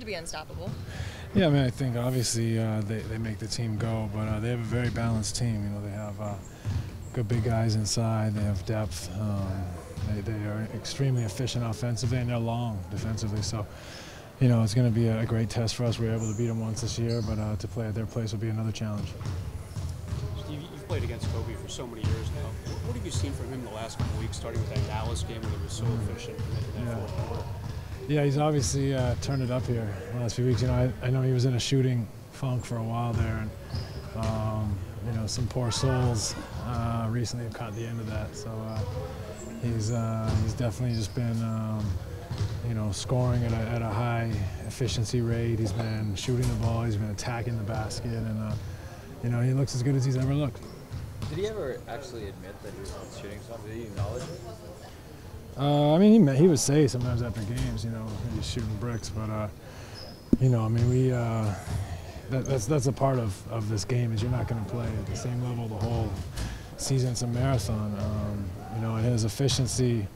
to be unstoppable. Yeah, I mean, I think obviously they make the team go, but they have a very balanced team. You know, they have good big guys inside. They have depth. They are extremely efficient offensively, and they're long defensively. So, you know, it's going to be a great test for us. We were able to beat them once this year, but to play at their place will be another challenge. Steve, you've played against Kobe for so many years now. What have you seen from him in the last couple of weeks, starting with that Dallas game where he was so efficient in that fourth quarter? Yeah, he's obviously turned it up here the last few weeks. You know, I know he was in a shooting funk for a while there, and you know, some poor souls recently have caught the end of that. So he's definitely just been you know, scoring at a high efficiency rate. He's been shooting the ball. He's been attacking the basket, and you know, he looks as good as he's ever looked. Did he ever actually admit that he was shooting something? Did he acknowledge it? I mean, he would say sometimes after games, you know, he's shooting bricks, but you know, I mean, that's a part of this game, is you're not going to play at the same level the whole season. It's a marathon, you know, and his efficiency,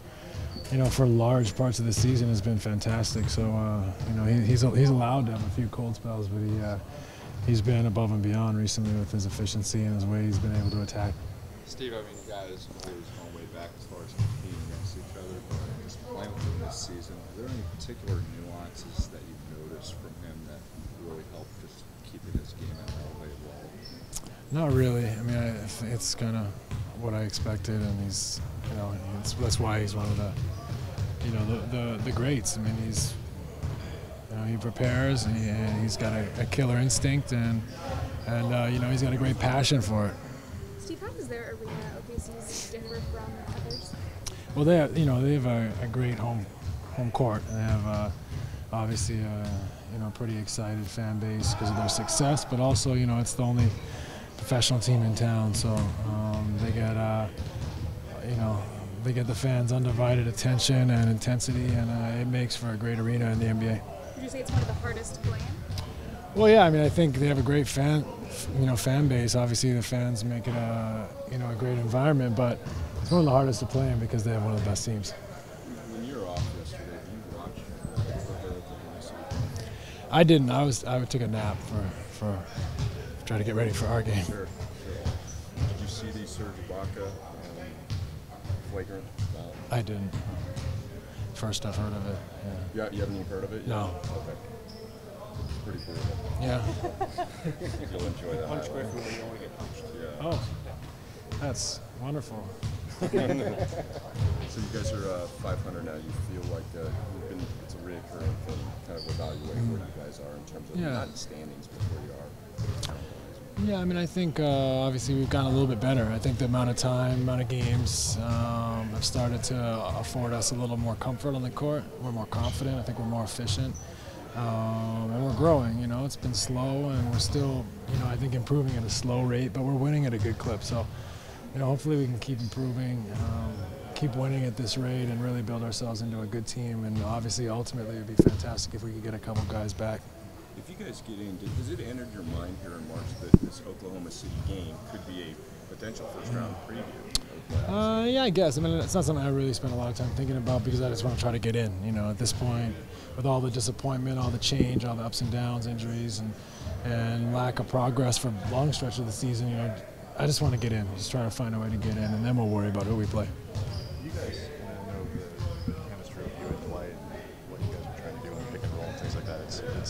you know, for large parts of the season has been fantastic. So you know, he's allowed to have a few cold spells, but he's been above and beyond recently with his efficiency and his way he's been able to attack. Steve, I mean, you guys always gone way back as far as competing against each other, but just playing with him this season, are there any particular nuances that you've noticed from him that really help just keeping his game at an elevated level? Not really. I mean, it's kind of what I expected, and he's, you know, that's why he's one of the, you know, the greats. I mean, you know, he prepares, and he's got a killer instinct, and you know, he's got a great passion for it. Steve, how does their arena OKC's differ from others? Well, they have a great home court. They have obviously you know, pretty excited fan base because of their success, but also, you know, it's the only professional team in town, so they get you know, they get the fans' undivided attention and intensity, and it makes for a great arena in the NBA. Would you say it's one of the hardest to play in? Well, yeah, I mean, I think they have a great fan base. Obviously, the fans make it you know, a great environment, but it's one of the hardest to play in because they have one of the best teams. When you were off yesterday, did you watch Oklahoma City? I didn't. I took a nap for try to get ready for our game. Sure. Did you see the Serge Ibaka flagrant foul? I didn't. First I've heard of it. Yeah. You haven't even heard of it yet? No. Okay. It's pretty brutal. Yeah. You'll enjoy that. Punch Griffin when you only get punched. Yeah. Oh, that's wonderful. So you guys are 500 now. You feel like it's a reoccurring thing, kind of evaluate where you guys are in terms of not in standings, but where you are. Yeah, I mean, I think obviously we've gotten a little bit better. I think the amount of time, amount of games have started to afford us a little more comfort on the court. We're more confident. I think we're more efficient. And we're growing, you know. It's been slow, and we're still, you know, I think improving at a slow rate, but we're winning at a good clip. So, you know, hopefully we can keep improving, keep winning at this rate, and really build ourselves into a good team. And obviously, ultimately, it would be fantastic if we could get a couple guys back. If you guys get in, does it enter your mind here in March that this Oklahoma City game could be a potential first-round preview? Yeah, I guess. I mean, it's not something I really spend a lot of time thinking about because I just want to try to get in. You know, at this point, with all the disappointment, all the change, all the ups and downs, injuries, and lack of progress for a long stretch of the season, you know, I just want to get in. Just try to find a way to get in, and then we'll worry about who we play. You guys know the chemistry of you and Dwight and what you guys are trying to do in pick and roll and things like that. It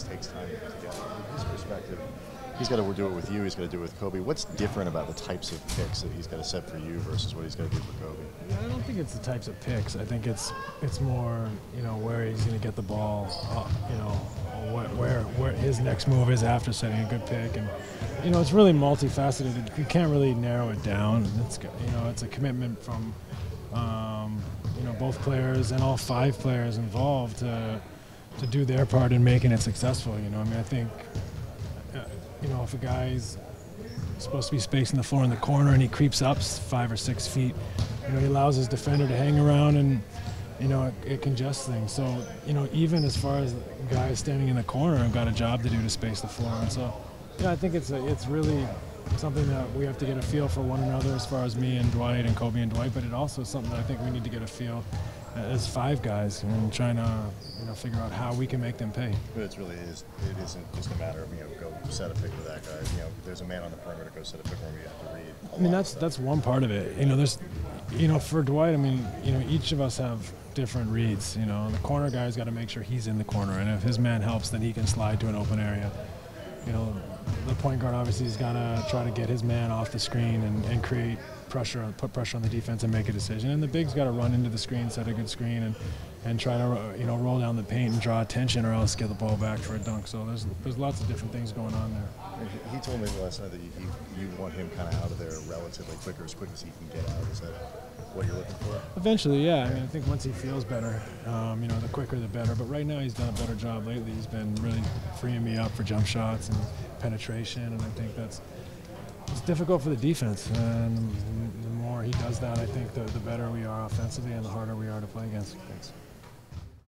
takes time to get. From his perspective, he's got to do it with you. He's got to do it with Kobe. What's different about the types of picks that he's got to set for you versus what he's got to do for Kobe? Yeah, I don't think it's the types of picks. I think it's more, you know, where he's going to get the ball. You know, where his next move is after setting a good pick, and you know, it's really multifaceted. You can't really narrow it down. It's, you know, it's a commitment from you know, both players and all 5 players involved to do their part in making it successful. You know, I mean, I think you know, if a guy's supposed to be spacing the floor in the corner and he creeps up 5 or 6 feet, you know, he allows his defender to hang around, and you know, it congests things. So, you know, even as far as guys standing in the corner have got a job to do to space the floor. And so, yeah, I think it's really something that we have to get a feel for one another as far as me and Dwight and Kobe and Dwight, but it also is something that I think we need to get a feel as 5 guys and trying to figure out how we can make them pay. But it isn't just a matter of go set a pick with that guy. There's a man on the perimeter, go set a pick where we have to read. I mean that's one part of it. There's for Dwight. I mean each of us have different reads. The corner guy's got to make sure he's in the corner, and if his man helps, then he can slide to an open area. The point guard obviously has got to try to get his man off the screen and create pressure, put pressure on the defense and make a decision. And the big's got to run into the screen, set a good screen, and try to roll down the paint and draw attention, or else get the ball back for a dunk. So there's lots of different things going on there. He told me last night that you want him kind of out of there relatively quicker, as quick as he can get out. Is that what you're looking for? Eventually, yeah. I mean, I think once he feels better, the quicker the better. But right now, he's done a better job lately. He's been really freeing me up for jump shots and penetration, and I think it's difficult for the defense. And the more he does that, I think the better we are offensively and the harder we are to play against. Thanks.